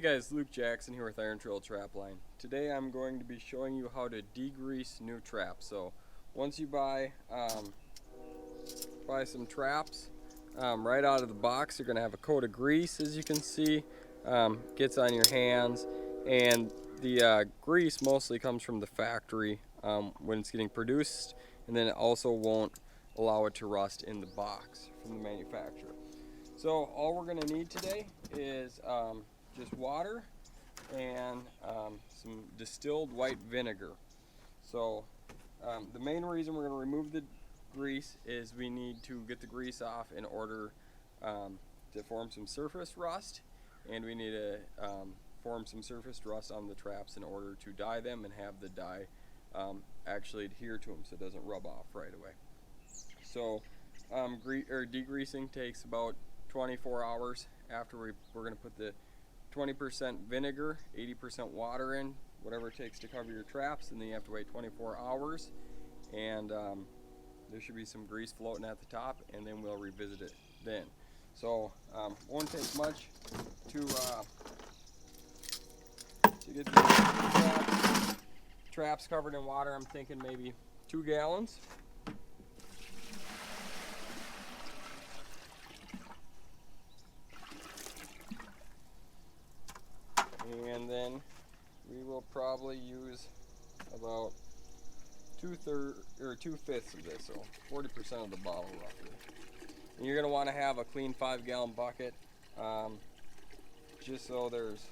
Hey guys, Luke Jackson here with Iron Trail Trapline. Today I'm going to be showing you how to degrease new traps. So once you buy some traps right out of the box, you're going to have a coat of grease, as you can see, gets on your hands, and the grease mostly comes from the factory when it's getting produced, and then it also won't allow it to rust in the box from the manufacturer. So all we're going to need today is just water and some distilled white vinegar. So the main reason we're going to remove the grease is we need to get the grease off in order to form some surface rust, and we need to form some surface rust on the traps in order to dye them and have the dye actually adhere to them so it doesn't rub off right away. So degreasing takes about 24 hours after we're going to put the 20% vinegar, 80% water in, whatever it takes to cover your traps, and then you have to wait 24 hours, and there should be some grease floating at the top, and then we'll revisit it then. So won't take much to get the traps covered in water. I'm thinking maybe 2 gallons. And then we will probably use about 2/5 of this, so 40% of the bottle roughly. And you're going to want to have a clean 5-gallon bucket, just so there's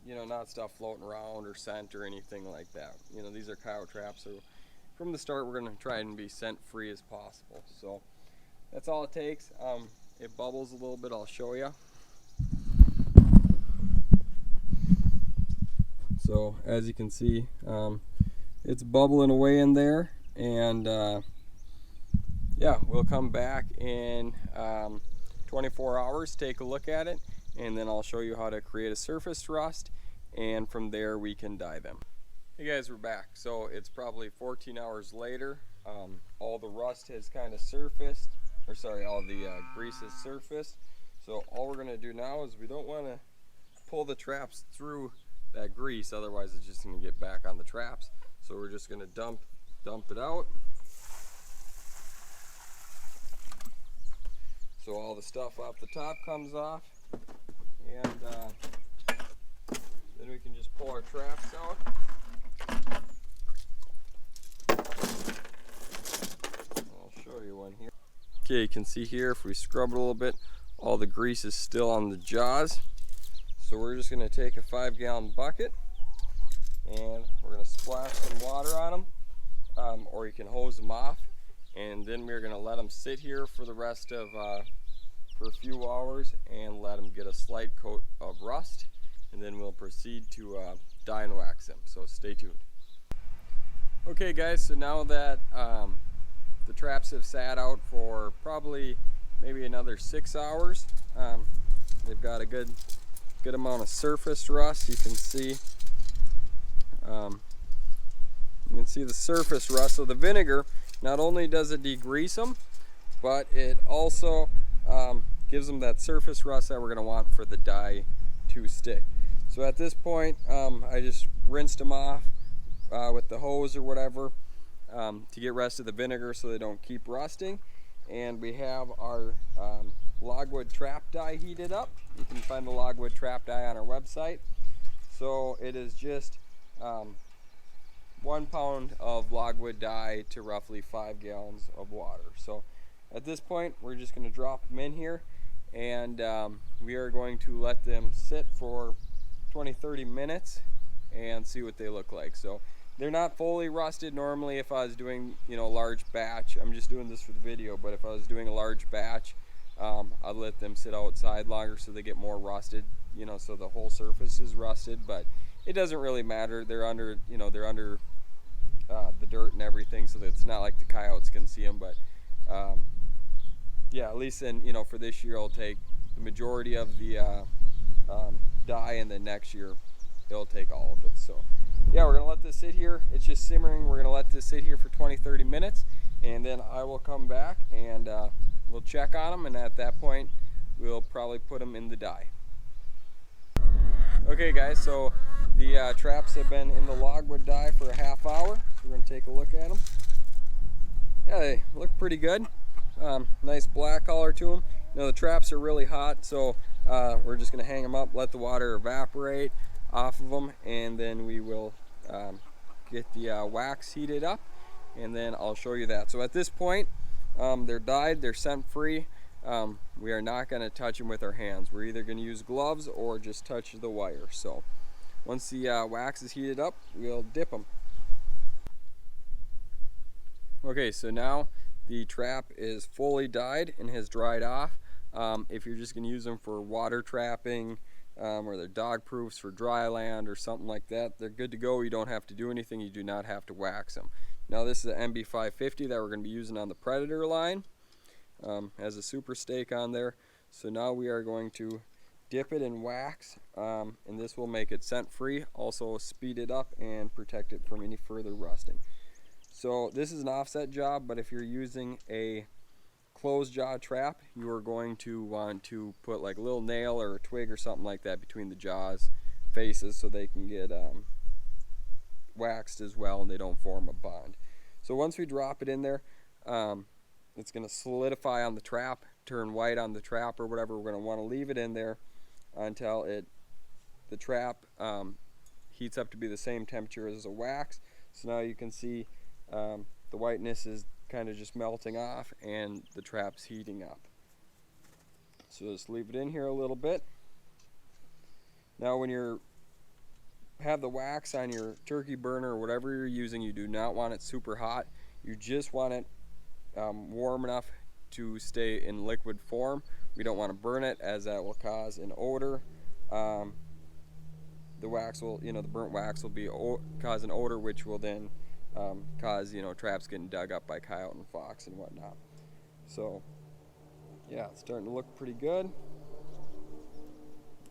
you know, not stuff floating around or scent or anything like that. You know, these are coyote traps, so from the start we're going to try and be scent free as possible. So that's all it takes. It bubbles a little bit, I'll show you. So as you can see, it's bubbling away in there, and yeah, we'll come back in 24 hours, take a look at it, and then I'll show you how to create a surface rust, and from there we can dye them. Hey guys, we're back. So it's probably 14 hours later. All the rust has kind of surfaced, or sorry, all the grease has surfaced. So all we're going to do now is we don't want to pull the traps through that grease, otherwise it's just going to get back on the traps. So we're just going to dump it out. So all the stuff off the top comes off, and then we can just pull our traps out. I'll show you one here. Okay, you can see here, if we scrub it a little bit, all the grease is still on the jaws. So we're just going to take a 5-gallon bucket, and we're going to splash some water on them, or you can hose them off, and then we're going to let them sit here for the rest of for a few hours and let them get a slight coat of rust, and then we'll proceed to dye and wax them. So stay tuned. Okay guys, so now that the traps have sat out for probably maybe another 6 hours, they've got a good amount of surface rust. You can see the surface rust. So the vinegar, not only does it degrease them, but it also gives them that surface rust that we're going to want for the dye to stick. So at this point, I just rinsed them off with the hose or whatever to get rest of the vinegar so they don't keep rusting. And we have our logwood trap dye heated up. You can find the logwood trap dye on our website. So it is just 1 pound of logwood dye to roughly 5 gallons of water. So at this point we're just going to drop them in here, and we are going to let them sit for 20-30 minutes and see what they look like. So they're not fully rusted. Normally if I was doing, you know, a large batch, I'm just doing this for the video, but if I was doing a large batch, I'd let them sit outside longer so they get more rusted, you know, so the whole surface is rusted. But it doesn't really matter. They're under, you know, they're under the dirt and everything, so that it's not like the coyotes can see them. But yeah, at least in, you know, for this year I'll take the majority of the dye, and then next year it'll take all of it. So yeah, we're gonna let this sit here. It's just simmering. We're gonna let this sit here for 20-30 minutes, and then I will come back and we'll check on them, and at that point we'll probably put them in the dye. Okay guys, so the traps have been in the logwood dye for a half hour. So we're going to take a look at them. Yeah, they look pretty good. Nice black color to them. You know, the traps are really hot, so we're just going to hang them up, let the water evaporate off of them, and then we will get the wax heated up, and then I'll show you that. So at this point, they're dyed, they're scent free. We are not going to touch them with our hands. We're either going to use gloves or just touch the wire. So once the wax is heated up, we'll dip them. Okay, so now the trap is fully dyed and has dried off. If you're just going to use them for water trapping, or they're dog proofs for dry land or something like that, they're good to go. You don't have to do anything. You do not have to wax them. Now this is an MB550 that we're going to be using on the Predator line. Has a super stake on there. So now we are going to dip it in wax, and this will make it scent free, also speed it up and protect it from any further rusting. So this is an offset job, but if you're using a closed jaw trap, you are going to want to put like a little nail or a twig or something like that between the jaws faces so they can get waxed as well and they don't form a bond. So once we drop it in there, it's going to solidify on the trap, turn white on the trap or whatever. We're going to want to leave it in there until the trap heats up to be the same temperature as the wax. So now you can see the whiteness is kind of just melting off and the trap's heating up. So just leave it in here a little bit. Now when you have the wax on your turkey burner or whatever you're using, you do not want it super hot. You just want it warm enough to stay in liquid form. We don't want to burn it, as that will cause an odor. The wax will, the burnt wax will cause an odor, which will then cause, traps getting dug up by coyote and fox and whatnot. So yeah, it's starting to look pretty good.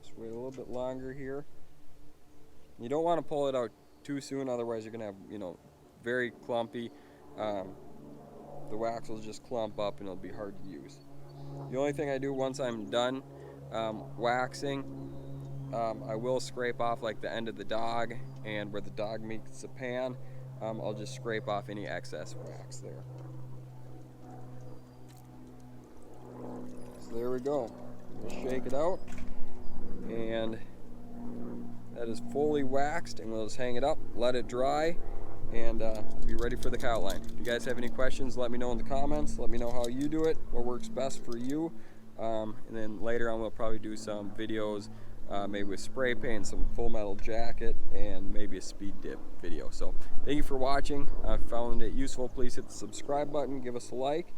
Just wait a little bit longer here. You don't want to pull it out too soon, otherwise you're going to have, very clumpy. The wax will just clump up and it'll be hard to use. The only thing I do once I'm done waxing, I will scrape off like the end of the dog and where the dog meets the pan. I'll just scrape off any excess wax there. So there we go. We'll shake it out, and that is fully waxed, and we'll just hang it up, let it dry, and be ready for the coyote line. If you guys have any questions, let me know in the comments. Let me know how you do it, what works best for you. And then later on we'll probably do some videos, maybe with spray paint, some full metal jacket, and maybe a speed dip video. So thank you for watching. If you found it useful, please hit the subscribe button, give us a like,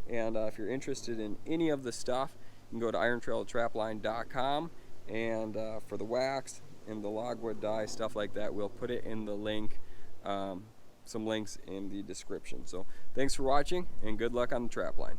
and if you're interested in any of the stuff, you can go to irontrailtrapline.com, and for the wax and the logwood dye, stuff like that, we'll put it in the link, some links in the description. So thanks for watching, and good luck on the trap line.